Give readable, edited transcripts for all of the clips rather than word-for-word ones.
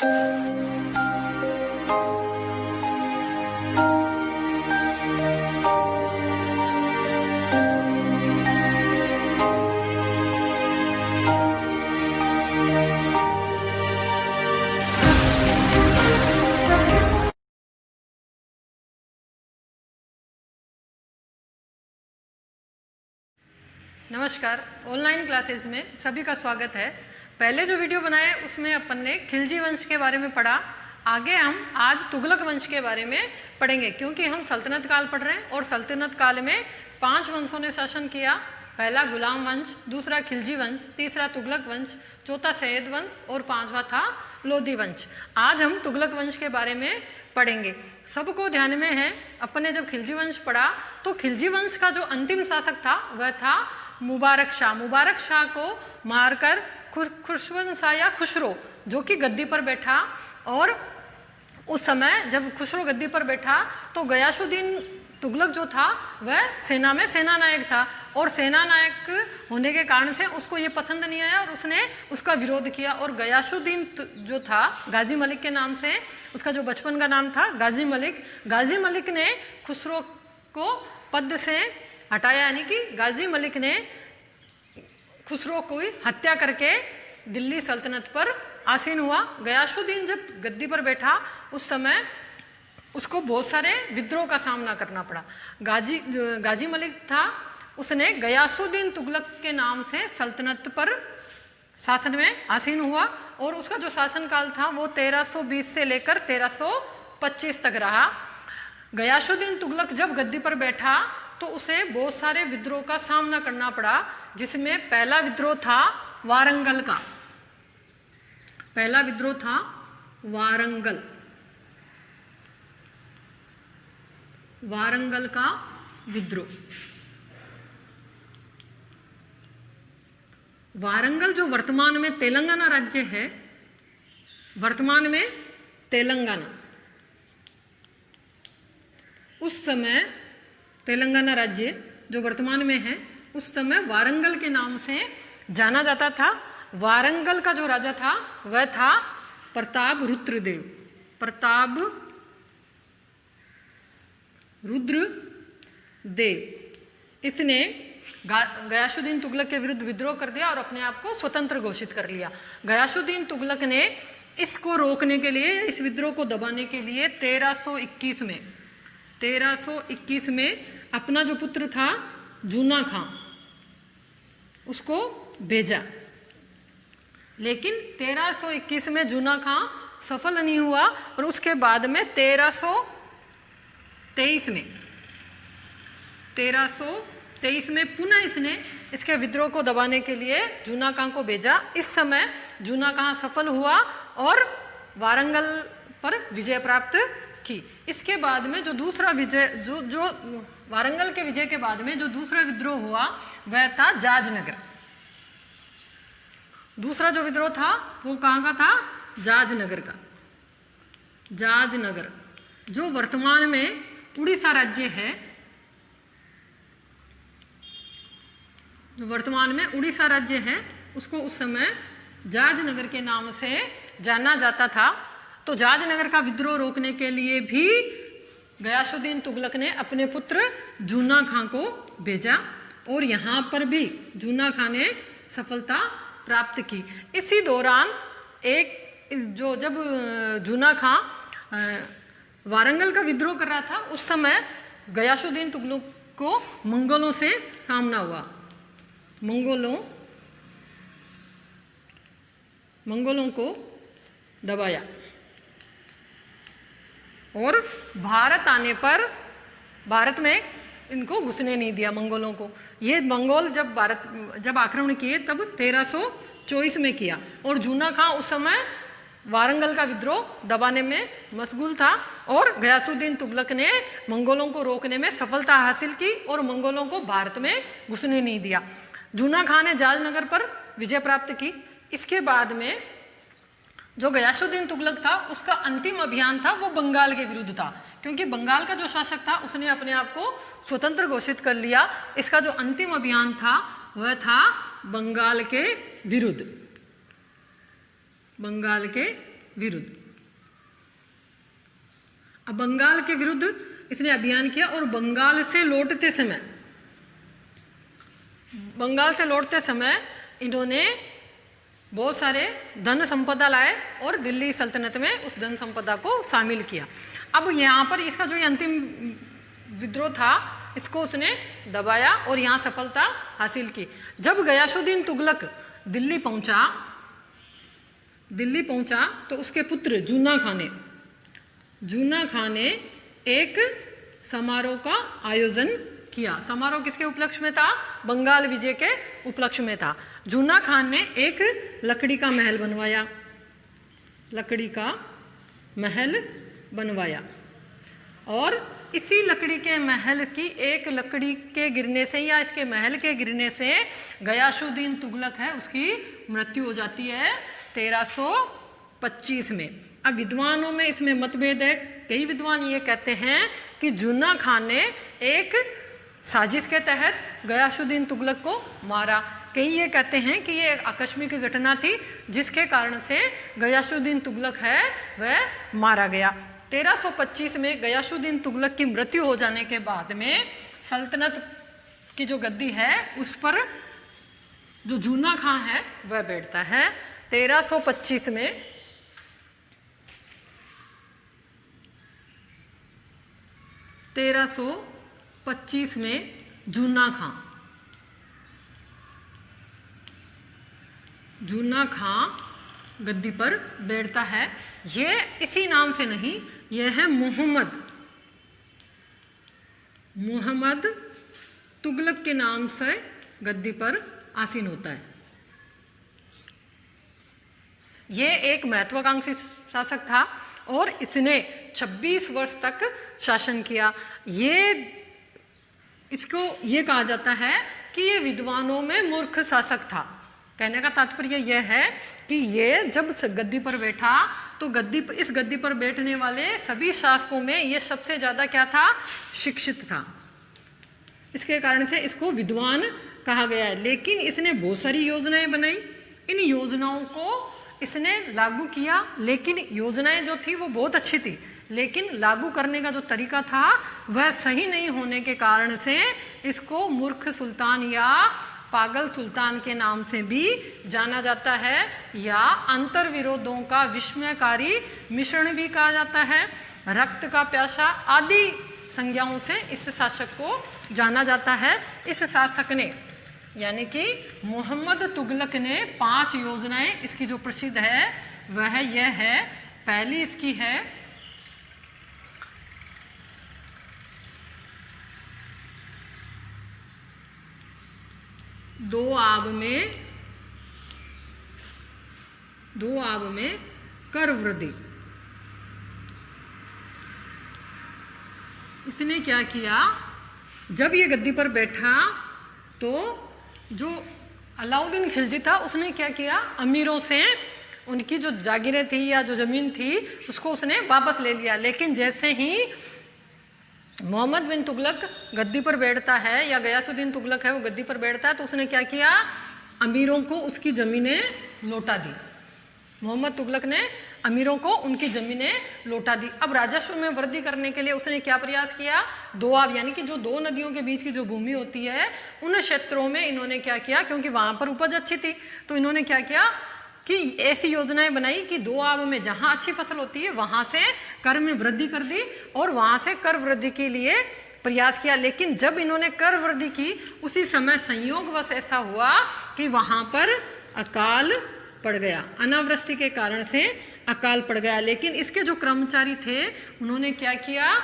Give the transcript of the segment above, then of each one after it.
नमस्कार, online classes में सभी का स्वागत है। पहले जो वीडियो बनाए उसमें अपन ने खिलजी वंश के बारे में पढ़ा। आगे हम आज तुगलक वंश के बारे में पढ़ेंगे, क्योंकि हम सल्तनत काल पढ़ रहे हैं और सल्तनत काल में 5 वंशों ने शासन किया। पहला गुलाम वंश, दूसरा खिलजी वंश, तीसरा तुगलक वंश, चौथा सैयद वंश और 5वां था लोधी वंश। आज हम तुगलक वंश के बारे में पढ़ेंगे। सबको ध्यान में है, अपन ने जब खिलजी वंश पढ़ा तो खिलजी वंश का जो अंतिम शासक था वह था मुबारक शाह। मुबारक शाह को मारकर खुशवंत शाह या खुसरो जो कि गद्दी पर बैठा, और उस समय जब खुसरो गद्दी पर बैठा तो गयासुद्दीन तुगलक जो था वह सेना में सेना नायक था, और सेना नायक होने के कारण से उसको ये पसंद नहीं आया और उसने उसका विरोध किया। और गयासुद्दीन जो था गाजी मलिक के नाम से, उसका जो बचपन का नाम था गाजी मलिक, गाजी मलिक ने खुसरो को पद से हटाया, यानी कि गाजी मलिक ने खुसरो की हत्या करके दिल्ली सल्तनत पर आसीन हुआ। गयासुद्दीन जब गद्दी पर बैठा उस समय उसको बहुत सारे विद्रोह का सामना करना पड़ा। गाजी मलिक था, उसने गयासुद्दीन तुगलक के नाम से सल्तनत पर शासन में आसीन हुआ, और उसका जो शासनकाल था वो 1320 से लेकर 1325 तक रहा। गयासुद्दीन तुगलक जब गद्दी पर बैठा तो उसे बहुत सारे विद्रोह का सामना करना पड़ा, जिसमें पहला विद्रोह था वारंगल का। पहला विद्रोह था वारंगल, वारंगल का विद्रोह। वारंगल जो वर्तमान में तेलंगाना राज्य है, वर्तमान में तेलंगाना, उस समय तेलंगाना राज्य जो वर्तमान में है उस समय वारंगल के नाम से जाना जाता था। वारंगल का जो राजा था वह था प्रताप रुद्रदेव। प्रताप रुद्रदेव, इसने गयासुद्दीन तुगलक के विरुद्ध विद्रोह कर दिया और अपने आप को स्वतंत्र घोषित कर लिया। गयासुद्दीन तुगलक ने इसको रोकने के लिए, इस विद्रोह को दबाने के लिए 1321 में अपना जो पुत्र था जूना खां उसको भेजा, लेकिन 1321 में जूना खां सफल नहीं हुआ, और उसके बाद में 1323 में पुनः इसने इसके विद्रोह को दबाने के लिए जूना खां को भेजा। इस समय जूना खां सफल हुआ और वारंगल पर विजय प्राप्त की। इसके बाद में जो दूसरा विजय, जो वारंगल के विजय के बाद में जो दूसरा विद्रोह हुआ वह था जाजनगर। दूसरा जो विद्रोह था वो कहाँ का था? जाजनगर का। जाजनगर जो वर्तमान में उड़ीसा राज्य है, जो वर्तमान में उड़ीसा राज्य है, उसको उस समय जाजनगर के नाम से जाना जाता था। तो जाजनगर का विद्रोह रोकने के लिए भी गयासुद्दीन तुगलक ने अपने पुत्र जूना खां को भेजा, और यहाँ पर भी जूना खां ने सफलता प्राप्त की। इसी दौरान जब जूना खां वारंगल का विद्रोह कर रहा था, उस समय गयासुद्दीन तुगलक को मंगोलों से सामना हुआ। मंगोलों को दबाया, और भारत आने पर भारत में इनको घुसने नहीं दिया मंगोलों को। ये मंगोल जब आक्रमण किए तब 1324 में किया, और जूना खां उस समय वारंगल का विद्रोह दबाने में मशगूल था, और गयासुद्दीन तुगलक ने मंगोलों को रोकने में सफलता हासिल की और मंगोलों को भारत में घुसने नहीं दिया। जूना खां ने जाजनगर पर विजय प्राप्त की। इसके बाद में जो गयासुद्दीन तुगलक था उसका अंतिम अभियान था वो बंगाल के विरुद्ध था, क्योंकि बंगाल का जो शासक था उसने अपने आप को स्वतंत्र घोषित कर लिया। इसका जो अंतिम अभियान था वह था बंगाल के विरुद्ध। बंगाल के विरुद्ध। अब बंगाल के विरुद्ध इसने अभियान किया और बंगाल से लौटते समय इन्होंने बहुत सारे धन संपदा लाए और दिल्ली सल्तनत में उस धन संपदा को शामिल किया। अब यहाँ पर इसका जो अंतिम विद्रोह था इसको उसने दबाया और यहाँ सफलता हासिल की। जब गयासुद्दीन तुगलक दिल्ली पहुंचा तो उसके पुत्र जूना खां ने एक समारोह का आयोजन किया। समारोह किसके उपलक्ष्य में था? बंगाल विजय के उपलक्ष्य में था। जूना खान ने एक लकड़ी का महल बनवाया और इसी लकड़ी के महल की एक लकड़ी के गिरने से या इसके महल के गिरने से गयासुद्दीन तुगलक है उसकी मृत्यु हो जाती है 1325 में। अब विद्वानों में इसमें मतभेद है। कई विद्वान ये कहते हैं कि जूना खान ने एक साजिश के तहत गयासुद्दीन तुगलक को मारा। कई ये कहते हैं कि ये एक आकस्मिक घटना थी जिसके कारण से गयासुद्दीन तुगलक है वह मारा गया। 1325 में गयासुद्दीन तुगलक की मृत्यु हो जाने के बाद में सल्तनत की जो गद्दी है उस पर जो जूना खां है वह बैठता है। 1325 में जूना खां गद्दी पर बैठता है। ये इसी नाम से नहीं, यह है मोहम्मद तुगलक के नाम से गद्दी पर आसीन होता है। ये एक महत्वाकांक्षी शासक था और इसने 26 वर्ष तक शासन किया। इसको ये कहा जाता है कि ये विद्वानों में मूर्ख शासक था। कहने का तात्पर्य यह है कि ये जब गद्दी पर बैठा तो इस गद्दी पर बैठने वाले सभी शासकों में ये सबसे ज़्यादा क्या था? शिक्षित था। इसके कारण से इसको विद्वान कहा गया है। लेकिन इसने बहुत सारी योजनाएं बनाई, इन योजनाओं को इसने लागू किया, लेकिन योजनाएं जो थी वो बहुत अच्छी थी, लेकिन लागू करने का जो तरीका था वह सही नहीं होने के कारण से इसको मूर्ख सुल्तान या पागल सुल्तान के नाम से भी जाना जाता है, या अंतर विरोधों का विस्मयकारी मिश्रण भी कहा जाता है। रक्त का प्यासा आदि संज्ञाओं से इस शासक को जाना जाता है। इस शासक ने यानी कि मोहम्मद तुगलक ने 5 योजनाएं, इसकी जो प्रसिद्ध है वह यह है। पहली इसकी है दो आब में कर वृद्धि। इसने क्या किया? जब ये गद्दी पर बैठा तो जो अलाउद्दीन खिलजी था उसने क्या किया? अमीरों से उनकी जो जागीरें थी या जो जमीन थी उसको उसने वापस ले लिया। लेकिन जैसे ही मोहम्मद बिन तुगलक गद्दी पर बैठता है या गयासुद्दीन तुगलक है वो गद्दी पर बैठता है तो उसने क्या किया? अमीरों को उसकी ज़मीनें लौटा दी। मोहम्मद तुगलक ने अमीरों को उनकी ज़मीनें लौटा दी। अब राजस्व में वृद्धि करने के लिए उसने क्या प्रयास किया? दोआब यानी कि जो 2 नदियों के बीच की जो भूमि होती है उन क्षेत्रों में इन्होंने क्या किया, क्योंकि वहाँ पर उपज अच्छी थी तो इन्होंने क्या किया कि ऐसी योजनाएं बनाई कि दोआब में जहाँ अच्छी फसल होती है वहाँ से कर में वृद्धि कर दी और वहाँ से कर वृद्धि के लिए प्रयास किया। लेकिन जब इन्होंने कर वृद्धि की उसी समय संयोगवश ऐसा हुआ कि वहाँ पर अकाल पड़ गया, अनावृष्टि के कारण से अकाल पड़ गया। लेकिन इसके जो कर्मचारी थे उन्होंने क्या किया?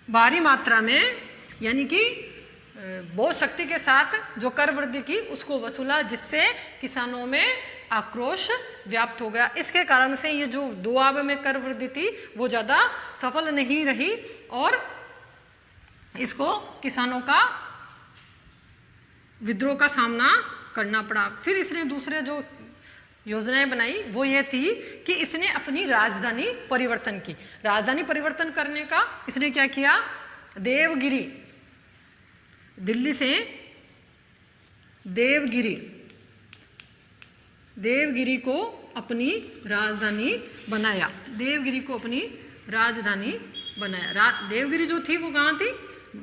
भारी मात्रा में यानी कि बहुत शक्ति के साथ जो कर वृद्धि की उसको वसूला, जिससे किसानों में आक्रोश व्याप्त हो गया। इसके कारण से ये जो दोआब में कर वृद्धि थी वो ज़्यादा सफल नहीं रही और इसको किसानों का विद्रोह का सामना करना पड़ा। फिर इसने दूसरे जो योजनाएं बनाई वो ये थी कि इसने अपनी राजधानी परिवर्तन की। राजधानी परिवर्तन करने का इसने क्या किया? देवगिरी, दिल्ली से देवगिरी को अपनी राजधानी बनाया, देवगिरी को अपनी राजधानी बनाया। देवगिरी जो थी वो कहाँ थी?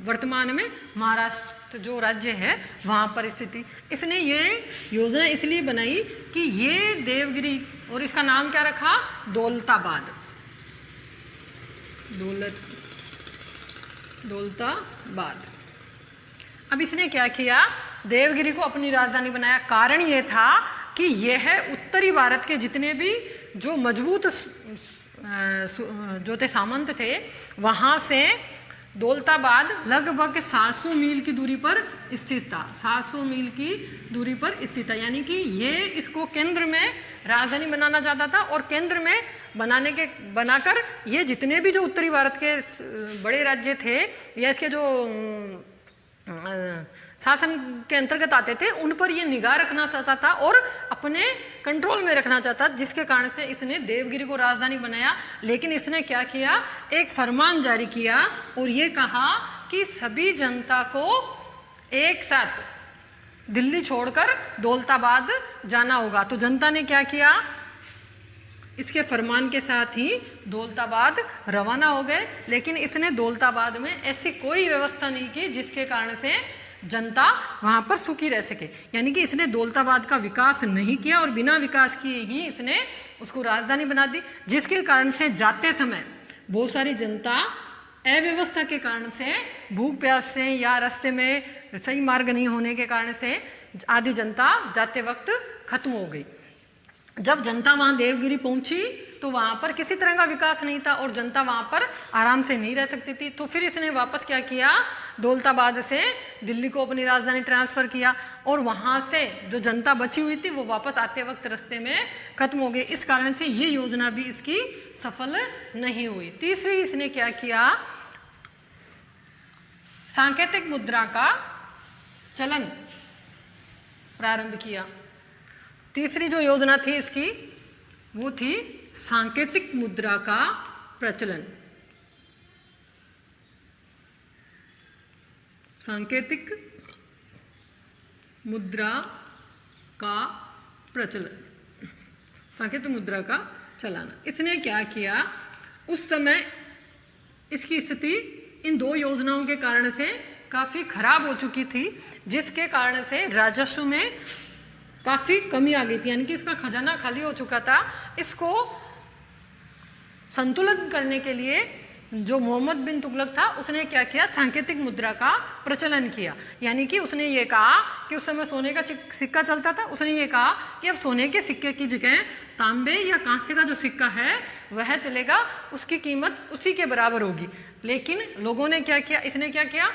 वर्तमान में महाराष्ट्र जो राज्य है वहाँ पर स्थिति। इसने ये योजना इसलिए बनाई कि ये देवगिरी, और इसका नाम क्या रखा? दौलताबाद। दौलताबाद। अब इसने क्या किया? देवगिरी को अपनी राजधानी बनाया। कारण ये था कि यह उत्तरी भारत के जितने भी जो मजबूत जो थे सामंत थे, वहाँ से दौलताबाद लगभग 700 मील की दूरी पर स्थित था। 700 मील की दूरी पर स्थित था, यानी कि ये इसको केंद्र में राजधानी बनाना चाहता था, और केंद्र में बनाकर ये जितने भी जो उत्तरी भारत के बड़े राज्य थे या इसके जो शासन के अंतर्गत आते थे, उन पर ये निगाह रखना चाहता था और अपने कंट्रोल में रखना चाहता, जिसके कारण से इसने देवगिरी को राजधानी बनाया। लेकिन इसने क्या किया? एक फरमान जारी किया और ये कहा कि सभी जनता को एक साथ दिल्ली छोड़कर दौलताबाद जाना होगा। तो जनता ने क्या किया? इसके फरमान के साथ ही दौलताबाद रवाना हो गए। लेकिन इसने दौलताबाद में ऐसी कोई व्यवस्था नहीं की जिसके कारण से जनता वहां पर सुखी रह सके, यानी कि इसने दौलताबाद का विकास नहीं किया और बिना विकास किए ही इसने उसको राजधानी बना दी, जिसके कारण से जाते समय बहुत सारी जनता अव्यवस्था के कारण से, भूख प्यास से या रास्ते में सही मार्ग नहीं होने के कारण से आधी जनता जाते वक्त खत्म हो गई। जब जनता वहां देवगिरी पहुंची तो वहां पर किसी तरह का विकास नहीं था और जनता वहां पर आराम से नहीं रह सकती थी। तो फिर इसने वापस क्या किया? दौलताबाद से दिल्ली को अपनी राजधानी ट्रांसफर किया और वहां से जो जनता बची हुई थी वो वापस आते वक्त रास्ते में खत्म हो गई। इस कारण से ये योजना भी इसकी सफल नहीं हुई। तीसरी इसने क्या किया? सांकेतिक मुद्रा का चलन प्रारंभ किया। तीसरी जो योजना थी इसकी वो थी सांकेतिक मुद्रा का प्रचलन। सांकेतिक मुद्रा का प्रचलन, सांकेतिक मुद्रा का चलाना। इसने क्या किया? उस समय इसकी स्थिति इन दो योजनाओं के कारण से काफी खराब हो चुकी थी, जिसके कारण से राजस्व में काफी कमी आ गई थी, यानी कि इसका खजाना खाली हो चुका था। इसको संतुलन करने के लिए जो मोहम्मद बिन तुगलक था उसने क्या किया? सांकेतिक मुद्रा का प्रचलन किया। यानी कि उसने ये कहा कि उस समय सोने का सिक्का चलता था, उसने ये कहा कि अब सोने के सिक्के की जगह तांबे या कांसे का जो सिक्का है वह चलेगा, उसकी कीमत उसी के बराबर होगी। लेकिन लोगों ने क्या किया? इसने क्या किया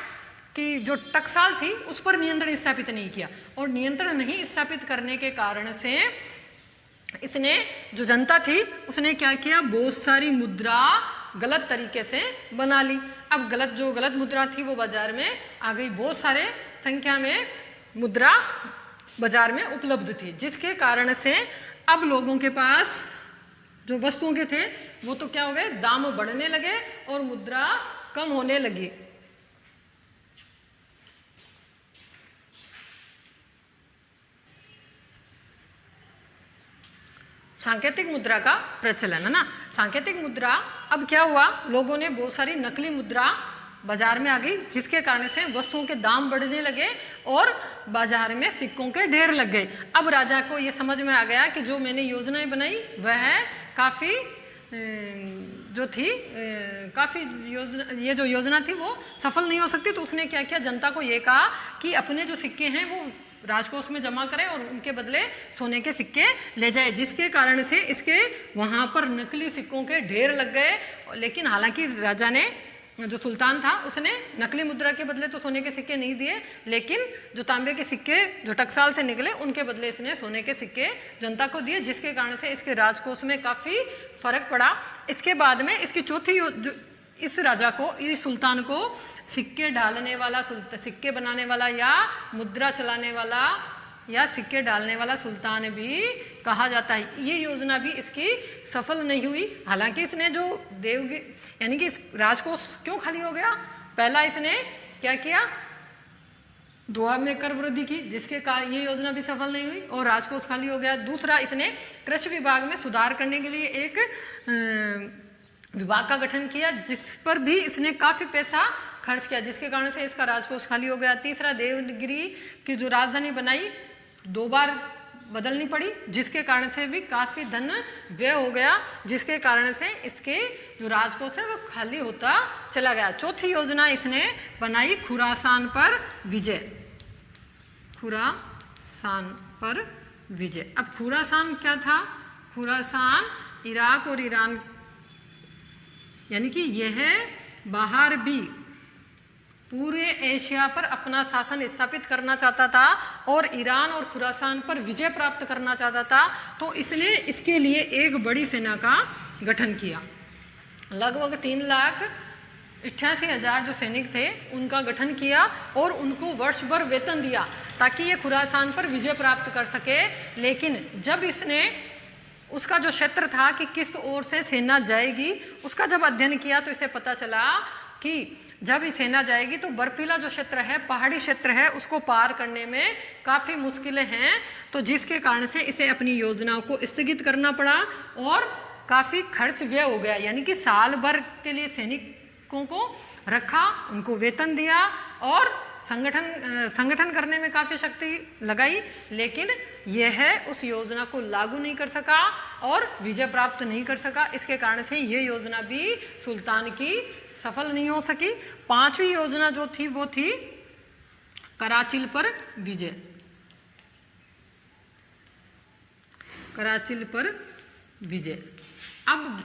कि जो टकसाल थी उस पर नियंत्रण स्थापित नहीं किया, और नियंत्रण नहीं स्थापित करने के कारण से इसने जो जनता थी उसने क्या किया? बहुत सारी मुद्रा गलत तरीके से बना ली। अब जो गलत मुद्रा थी वो बाजार में आ गई, बहुत सारे संख्या में मुद्रा बाजार में उपलब्ध थी, जिसके कारण से अब लोगों के पास जो वस्तुओं के थे वो तो क्या हो गए? दाम बढ़ने लगे और मुद्रा कम होने लगी। सांकेतिक मुद्रा का प्रचलन, है ना। सांकेतिक मुद्रा, अब क्या हुआ? लोगों ने बहुत सारी नकली मुद्रा बाजार में आ गई, जिसके कारण से वस्तुओं के दाम बढ़ने लगे और बाजार में सिक्कों के ढेर लग गए। अब राजा को ये समझ में आ गया कि जो मैंने योजनाएं बनाई वह काफ़ी जो थी काफ़ी ये जो योजना थी वो सफल नहीं हो सकती। तो उसने क्या किया? जनता को ये कहा कि अपने जो सिक्के हैं वो राजकोष में जमा करें और उनके बदले सोने के सिक्के ले जाए, जिसके कारण से इसके वहां पर नकली सिक्कों के ढेर लग गए। लेकिन हालांकि राजा ने, जो सुल्तान था, उसने नकली मुद्रा के बदले तो सोने के सिक्के नहीं दिए, लेकिन जो तांबे के सिक्के जो टकसाल से निकले उनके बदले इसने सोने के सिक्के जनता को दिए, जिसके कारण से इसके राजकोष में काफ़ी फर्क पड़ा। इसके बाद में इसकी चौथी इस राजा को, इस सुल्तान को सिक्के डालने वाला, सिक्के बनाने वाला या मुद्रा चलाने वाला या सिक्के डालने वाला सुल्तान भी कहा जाता है। ये योजना भी इसकी सफल नहीं हुई। हालांकि इसने जो यानी कि इस राजकोष क्यों खाली हो गया? पहला इसने क्या किया? दुआ में कर वृद्धि की, जिसके कारण ये योजना भी सफल नहीं हुई और राजकोष खाली हो गया। दूसरा, इसने कृषि विभाग में सुधार करने के लिए एक विभाग का गठन किया, जिस पर भी इसने काफ़ी पैसा खर्च किया, जिसके कारण से इसका राजकोष खाली हो गया। तीसरा, देवगिरी की जो राजधानी बनाई 2 बार बदलनी पड़ी, जिसके कारण से भी काफ़ी धन व्यय हो गया, जिसके कारण से इसके जो राजकोष है वो खाली होता चला गया। चौथी योजना इसने बनाई खुरासान पर विजय, खुरासान पर विजय। अब खुरासान क्या था? खुरासान इराक और ईरान, यानी कि यह बाहर भी पूरे एशिया पर अपना शासन स्थापित करना चाहता था और ईरान और खुरासान पर विजय प्राप्त करना चाहता था। तो इसने इसके लिए एक बड़ी सेना का गठन किया। लगभग 3,88,000 जो सैनिक थे उनका गठन किया और उनको वर्ष भर वेतन दिया ताकि ये खुरासान पर विजय प्राप्त कर सके। लेकिन जब इसने उसका जो क्षेत्र था कि किस ओर से सेना जाएगी, उसका जब अध्ययन किया तो इसे पता चला कि जब ये सेना जाएगी तो बर्फीला जो क्षेत्र है, पहाड़ी क्षेत्र है, उसको पार करने में काफ़ी मुश्किलें हैं। तो जिसके कारण से इसे अपनी योजनाओं को स्थगित करना पड़ा और काफ़ी खर्च व्यय हो गया। यानी कि साल भर के लिए सैनिकों को रखा, उनको वेतन दिया और संगठन करने में काफ़ी शक्ति लगाई, लेकिन यह उस योजना को लागू नहीं कर सका और विजय प्राप्त नहीं कर सका। इसके कारण से ये योजना भी सुल्तान की सफल नहीं हो सकी। पांचवी योजना जो थी वो थी कराचिल पर विजय, कराचिल पर विजय। अब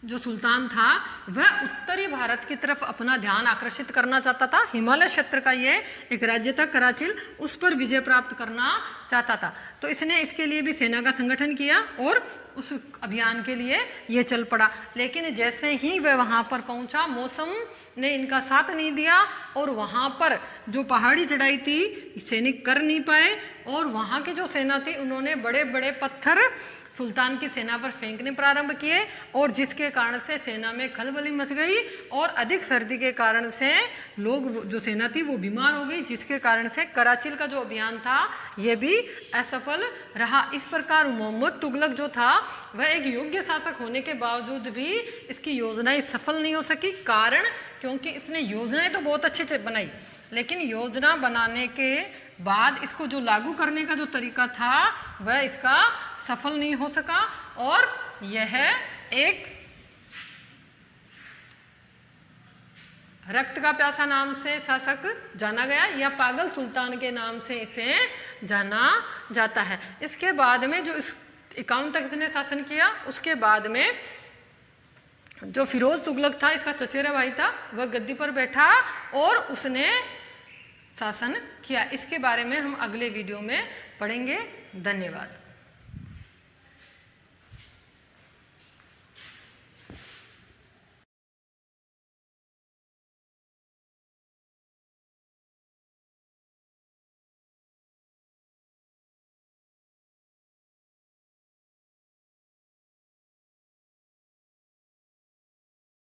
जो सुल्तान था वह उत्तरी भारत की तरफ अपना ध्यान आकर्षित करना चाहता था। हिमालय क्षेत्र का ये एक राज्य था कराचिल, उस पर विजय प्राप्त करना चाहता था। तो इसने इसके लिए भी सेना का संगठन किया और उस अभियान के लिए ये चल पड़ा। लेकिन जैसे ही वह वहाँ पर पहुँचा, मौसम ने इनका साथ नहीं दिया और वहाँ पर जो पहाड़ी चढ़ाई थी सैनिक कर नहीं पाए और वहाँ की जो सेना थी उन्होंने बड़े बड़े पत्थर सुल्तान की सेना पर फेंकने प्रारंभ किए और जिसके कारण से सेना में खलबली मच गई और अधिक सर्दी के कारण से लोग, जो सेना थी वो बीमार हो गई, जिसके कारण से कराचिल का जो अभियान था यह भी असफल रहा। इस प्रकार मोहम्मद तुगलक जो था वह एक योग्य शासक होने के बावजूद भी इसकी योजनाएं सफल नहीं हो सकी। कारण क्योंकि इसने योजनाएं तो बहुत अच्छे से बनाई, लेकिन योजना बनाने के बाद इसको जो लागू करने का जो तरीका था वह इसका सफल नहीं हो सका और यह एक रक्त का प्यासा नाम से शासक जाना गया या पागल सुल्तान के नाम से इसे जाना जाता है। इसके बाद में जो 51 तक इसने शासन किया, उसके बाद में जो फिरोज तुगलक था, इसका चचेरा भाई था, वह गद्दी पर बैठा और उसने शासन किया। इसके बारे में हम अगले वीडियो में पढ़ेंगे। धन्यवाद।